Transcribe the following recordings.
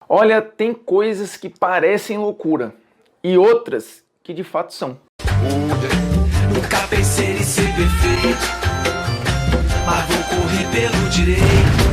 Olha, tem coisas que parecem loucura e outras que de fato são. Nunca pensei em ser perfeito, mas vou correr pelo direito.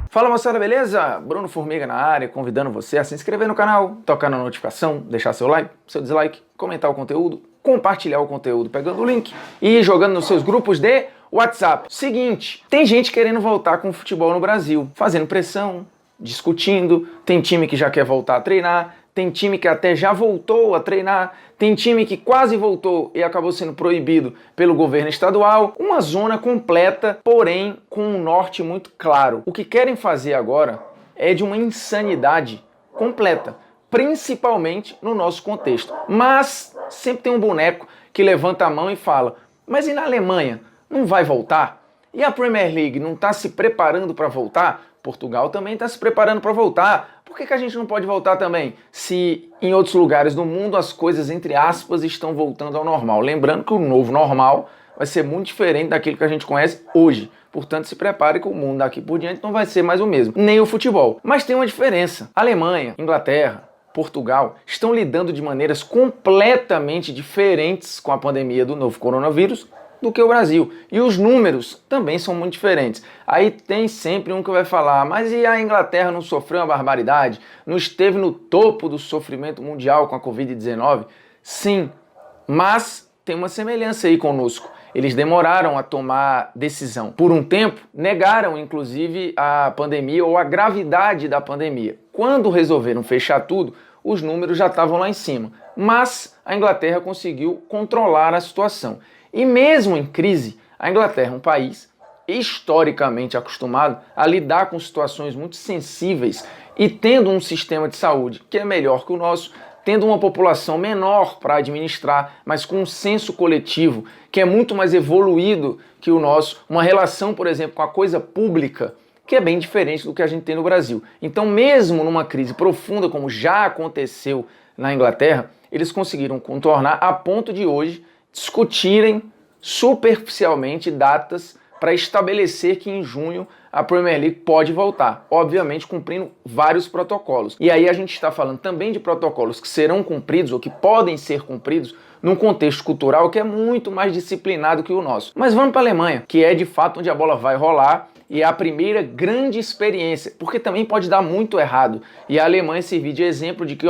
Fala moçada, beleza? Bruno Formiga na área, convidando você a se inscrever no canal, tocar na notificação, deixar seu like, seu dislike, comentar o conteúdo, compartilhar o conteúdo pegando o link e jogando nos seus grupos de WhatsApp. Seguinte, tem gente querendo voltar com o futebol no Brasil, fazendo pressão, discutindo, tem time que já quer voltar a treinar, tem time que até já voltou a treinar, tem time que quase voltou e acabou sendo proibido pelo governo estadual. Uma zona completa, porém com um norte muito claro. O que querem fazer agora é de uma insanidade completa, principalmente no nosso contexto. Mas sempre tem um boneco que levanta a mão e fala: mas e na Alemanha? Não vai voltar? E a Premier League não está se preparando para voltar? Portugal também está se preparando para voltar. Por que a gente não pode voltar também? Se em outros lugares do mundo as coisas, entre aspas, estão voltando ao normal. Lembrando que o novo normal vai ser muito diferente daquilo que a gente conhece hoje. Portanto, se prepare que o mundo daqui por diante não vai ser mais o mesmo. Nem o futebol. Mas tem uma diferença. Alemanha, Inglaterra, Portugal estão lidando de maneiras completamente diferentes com a pandemia do novo coronavírus do que o Brasil. E os números também são muito diferentes. Aí tem sempre um que vai falar: mas e a Inglaterra não sofreu uma barbaridade? Não esteve no topo do sofrimento mundial com a Covid-19? Sim, mas tem uma semelhança aí conosco. Eles demoraram a tomar decisão. Por um tempo, negaram inclusive a pandemia ou a gravidade da pandemia. Quando resolveram fechar tudo, os números já estavam lá em cima. Mas a Inglaterra conseguiu controlar a situação. E mesmo em crise, a Inglaterra é um país historicamente acostumado a lidar com situações muito sensíveis e tendo um sistema de saúde que é melhor que o nosso, tendo uma população menor para administrar, mas com um senso coletivo que é muito mais evoluído que o nosso, uma relação, por exemplo, com a coisa pública que é bem diferente do que a gente tem no Brasil. Então, mesmo numa crise profunda, como já aconteceu na Inglaterra, eles conseguiram contornar a ponto de hoje discutirem superficialmente datas para estabelecer que em junho a Premier League pode voltar, obviamente cumprindo vários protocolos. E aí a gente está falando também de protocolos que serão cumpridos ou que podem ser cumpridos num contexto cultural que é muito mais disciplinado que o nosso. Mas vamos para a Alemanha, que é de fato onde a bola vai rolar e é a primeira grande experiência, porque também pode dar muito errado. E a Alemanha servir de exemplo de que,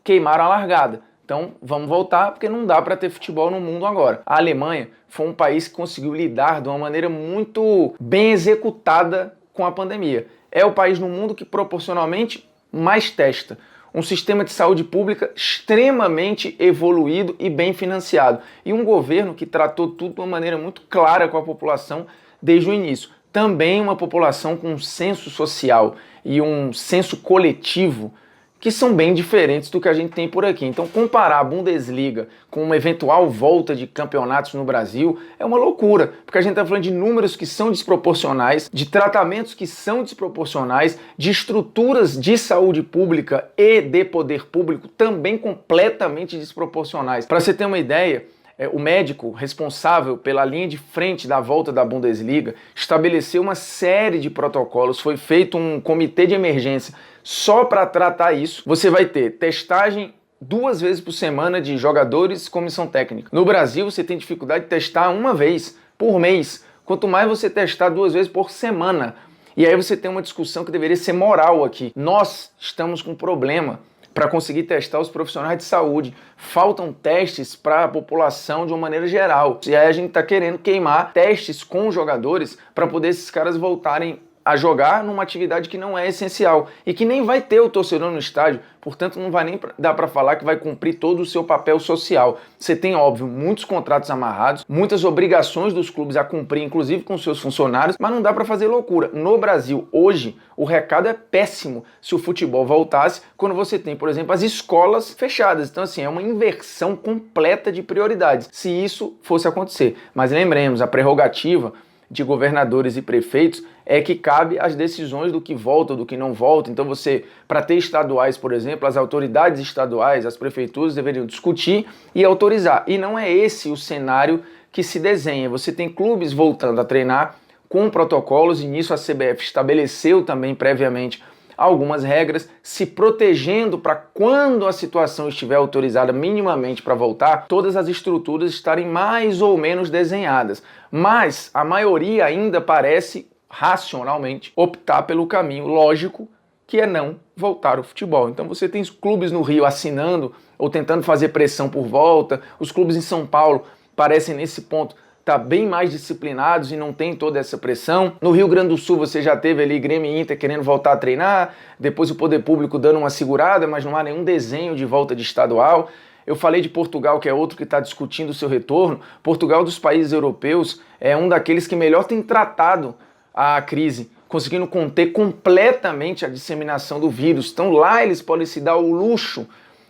queimaram a largada. Então vamos voltar porque não dá para ter futebol no mundo agora. A Alemanha foi um país que conseguiu lidar de uma maneira muito bem executada com a pandemia. É o país no mundo que proporcionalmente mais testa. Um sistema de saúde pública extremamente evoluído e bem financiado. E um governo que tratou tudo de uma maneira muito clara com a população desde o início. Também uma população com um senso social e um senso coletivo que são bem diferentes do que a gente tem por aqui. Então, comparar a Bundesliga com uma eventual volta de campeonatos no Brasil é uma loucura, porque a gente está falando de números que são desproporcionais, de tratamentos que são desproporcionais, de estruturas de saúde pública e de poder público também completamente desproporcionais. Para você ter uma ideia, o médico responsável pela linha de frente da volta da Bundesliga estabeleceu uma série de protocolos, foi feito um comitê de emergência só para tratar isso. Você vai ter testagem 2 vezes por semana de jogadores e comissão técnica. No Brasil, você tem dificuldade de testar 1 vez por mês, quanto mais você testar 2 vezes por semana. E aí você tem uma discussão que deveria ser moral aqui. Nós estamos com um problema para conseguir testar os profissionais de saúde. Faltam testes para a população de uma maneira geral. E aí a gente está querendo queimar testes com jogadores para poder esses caras voltarem a jogar numa atividade que não é essencial e que nem vai ter o torcedor no estádio, portanto não vai nem dar para falar que vai cumprir todo o seu papel social. Você tem, óbvio, muitos contratos amarrados, muitas obrigações dos clubes a cumprir, inclusive com seus funcionários, mas não dá para fazer loucura. No Brasil, hoje, o recado é péssimo se o futebol voltasse quando você tem, por exemplo, as escolas fechadas. Então, assim, é uma inversão completa de prioridades, se isso fosse acontecer. Mas lembremos, a prerrogativa de governadores e prefeitos é que cabe as decisões do que volta, do que não volta. Então você, para ter estaduais, por exemplo, as autoridades estaduais, as prefeituras deveriam discutir e autorizar. E não é esse o cenário que se desenha. Você tem clubes voltando a treinar com protocolos e nisso a CBF estabeleceu também previamente algumas regras, se protegendo para quando a situação estiver autorizada minimamente para voltar, todas as estruturas estarem mais ou menos desenhadas. Mas a maioria ainda parece, racionalmente, optar pelo caminho lógico, que é não voltar ao futebol. Então você tem os clubes no Rio assinando ou tentando fazer pressão por volta, os clubes em São Paulo parecem nesse ponto estar bem mais disciplinados e não tem toda essa pressão. No Rio Grande do Sul você já teve ali Grêmio e Inter querendo voltar a treinar, depois o poder público dando uma segurada, mas não há nenhum desenho de volta de estadual. Eu falei de Portugal, que é outro que está discutindo o seu retorno. Portugal, dos países europeus, é um daqueles que melhor tem tratado a crise, conseguindo conter completamente a disseminação do vírus. Então lá eles podem se dar o luxo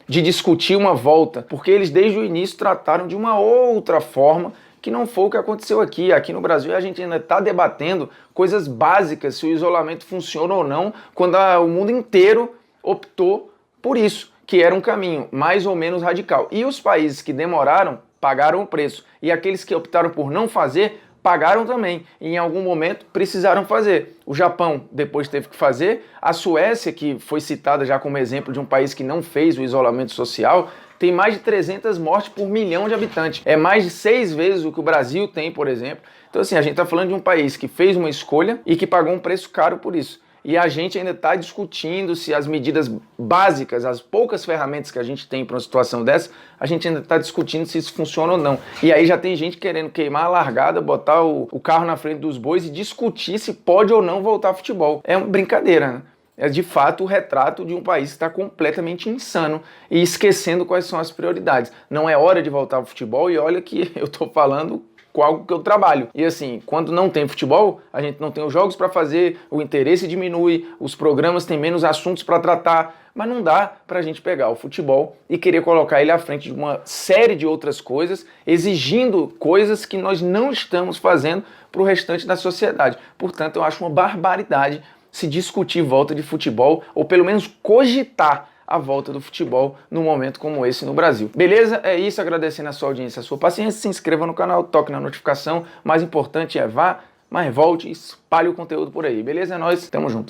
de discutir uma volta, porque eles desde o início trataram de uma outra forma que não foi o que aconteceu aqui. Aqui no Brasil a gente ainda está debatendo coisas básicas, se o isolamento funciona ou não, quando o mundo inteiro optou por isso, que era um caminho mais ou menos radical. E os países que demoraram pagaram o preço, e aqueles que optaram por não fazer pagaram também, e em algum momento precisaram fazer. O Japão depois teve que fazer, a Suécia, que foi citada já como exemplo de um país que não fez o isolamento social, tem mais de 300 mortes por milhão de habitantes. É mais de 6 vezes o que o Brasil tem, por exemplo. Então assim, a gente está falando de um país que fez uma escolha e que pagou um preço caro por isso. E a gente ainda está discutindo se as medidas básicas, as poucas ferramentas que a gente tem para uma situação dessa, a gente ainda está discutindo se isso funciona ou não. E aí já tem gente querendo queimar a largada, botar o carro na frente dos bois e discutir se pode ou não voltar ao futebol. É uma brincadeira, né? É de fato o retrato de um país que está completamente insano e esquecendo quais são as prioridades. Não é hora de voltar ao futebol, e olha que eu estou falando com algo que eu trabalho. E assim, quando não tem futebol, a gente não tem os jogos para fazer, o interesse diminui, os programas têm menos assuntos para tratar, mas não dá para a gente pegar o futebol e querer colocar ele à frente de uma série de outras coisas, exigindo coisas que nós não estamos fazendo para o restante da sociedade. Portanto, eu acho uma barbaridade se discutir volta de futebol, ou pelo menos cogitar a volta do futebol num momento como esse no Brasil. Beleza? É isso, agradecendo a sua audiência, a sua paciência, se inscreva no canal, toque na notificação, mais importante é vá, mas volte e espalhe o conteúdo por aí, beleza? É nóis, tamo junto.